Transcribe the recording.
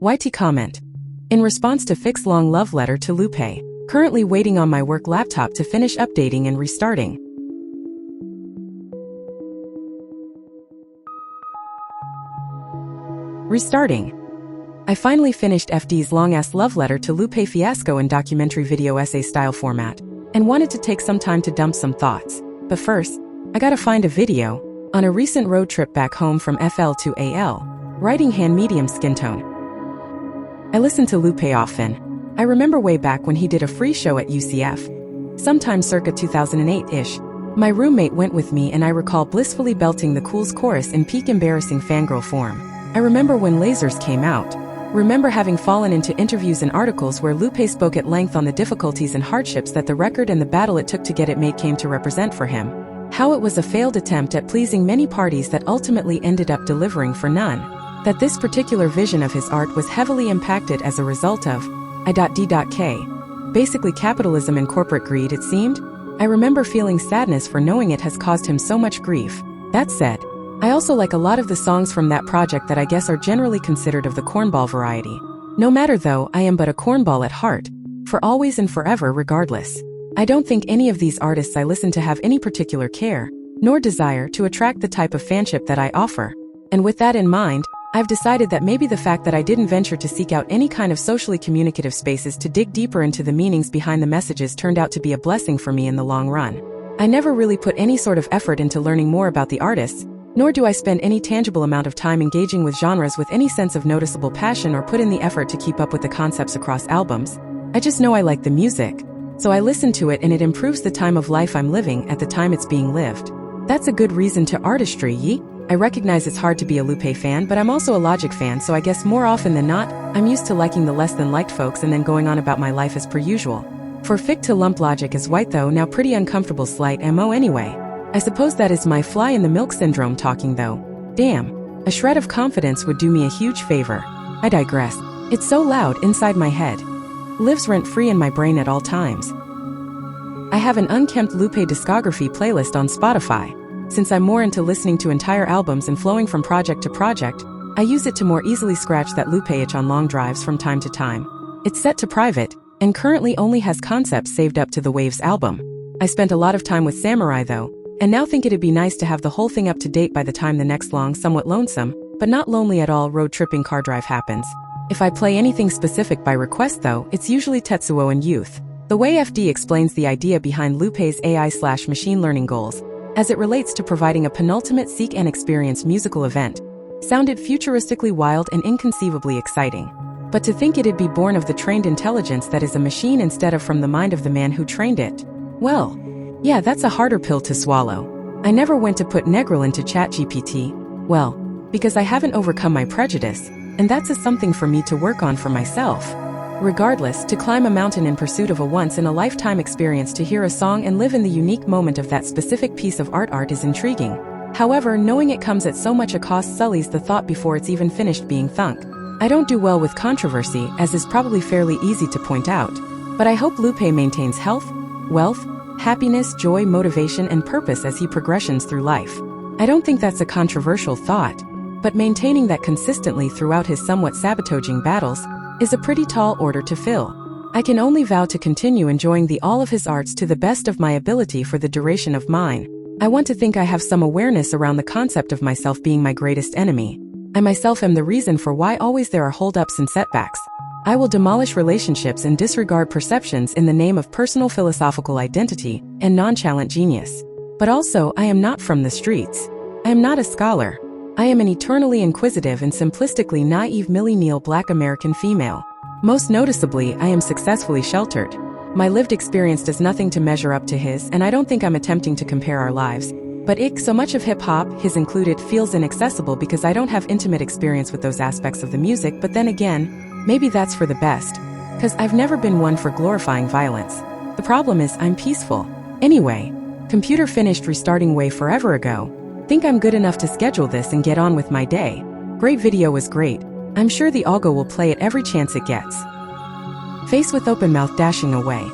YT comment. In response to fix long love letter to Lupe. Currently waiting on my work laptop to finish updating and restarting. Restarting. I finally finished FD's long-ass love letter to Lupe Fiasco in documentary video essay style format, and wanted to take some time to dump some thoughts. But first, I gotta find a video on a recent road trip back home from FL to AL, writing hand medium skin tone. I listen to Lupe often. I remember way back when he did a free show at UCF, sometime circa 2008-ish. My roommate went with me and I recall blissfully belting the Cool's chorus in peak embarrassing fangirl form. I remember when Lasers came out. Remember having fallen into interviews and articles where Lupe spoke at length on the difficulties and hardships that the record and the battle it took to get it made came to represent for him. How it was a failed attempt at pleasing many parties that ultimately ended up delivering for none. That this particular vision of his art was heavily impacted as a result of I.D.K. Basically capitalism and corporate greed, it seemed. I remember feeling sadness for knowing it has caused him so much grief. That said, I also like a lot of the songs from that project that I guess are generally considered of the cornball variety. No matter though, I am but a cornball at heart, for always and forever regardless. I don't think any of these artists I listen to have any particular care, nor desire to attract the type of fanship that I offer. And with that in mind, I've decided that maybe the fact that I didn't venture to seek out any kind of socially communicative spaces to dig deeper into the meanings behind the messages turned out to be a blessing for me in the long run. I never really put any sort of effort into learning more about the artists, nor do I spend any tangible amount of time engaging with genres with any sense of noticeable passion or put in the effort to keep up with the concepts across albums. I just know I like the music, so I listen to it and it improves the time of life I'm living at the time it's being lived. That's a good reason to artistry, ye? I recognize it's hard to be a Lupe fan, but I'm also a Logic fan, so I guess more often than not, I'm used to liking the less than liked folks and then going on about my life as per usual. For Fic to lump Logic as white though, now pretty uncomfortable slight MO anyway. I suppose that is my fly in the milk syndrome talking though. Damn, a shred of confidence would do me a huge favor. I digress. It's so loud inside my head. Lives rent-free in my brain at all times. I have an unkempt Lupe discography playlist on Spotify. Since I'm more into listening to entire albums and flowing from project to project, I use it to more easily scratch that Lupe itch on long drives from time to time. It's set to private, and currently only has concepts saved up to the Waves album. I spent a lot of time with Samurai though, and now think it'd be nice to have the whole thing up to date by the time the next long, somewhat lonesome, but not lonely at all road tripping car drive happens. If I play anything specific by request though, it's usually Tetsuo and Youth. The way FD explains the idea behind Lupe's AI/machine learning goals, as it relates to providing a penultimate seek and experience musical event, sounded futuristically wild and inconceivably exciting. But to think it'd be born of the trained intelligence that is a machine instead of from the mind of the man who trained it, well, yeah, that's a harder pill to swallow. I never went to put Negril into ChatGPT, well, because I haven't overcome my prejudice, and that's a something for me to work on for myself. Regardless, to climb a mountain in pursuit of a once-in-a-lifetime experience to hear a song and live in the unique moment of that specific piece of art is intriguing. However, knowing it comes at so much a cost sullies the thought before it's even finished being thunk. I don't do well with controversy, as is probably fairly easy to point out. But I hope Lupe maintains health, wealth, happiness, joy, motivation, and purpose as he progressions through life. I don't think that's a controversial thought, but maintaining that consistently throughout his somewhat sabotaging battles is a pretty tall order to fill. I can only vow to continue enjoying all of his arts to the best of my ability for the duration of mine. I want to think I have some awareness around the concept of myself being my greatest enemy. I myself am the reason for why always there are holdups and setbacks. I will demolish relationships and disregard perceptions in the name of personal philosophical identity and nonchalant genius. But also, I am not from the streets. I am not a scholar. I am an eternally inquisitive and simplistically naive millennial Black American female. Most noticeably, I am successfully sheltered. My lived experience does nothing to measure up to his, and I don't think I'm attempting to compare our lives. But so much of hip-hop, his included, feels inaccessible because I don't have intimate experience with those aspects of the music, but then again, maybe that's for the best. 'Cause I've never been one for glorifying violence. The problem is I'm peaceful. Anyway, computer finished restarting way forever ago. Think I'm good enough to schedule this and get on with my day. Great video was great. I'm sure the algo will play it every chance it gets. Face with open mouth dashing away.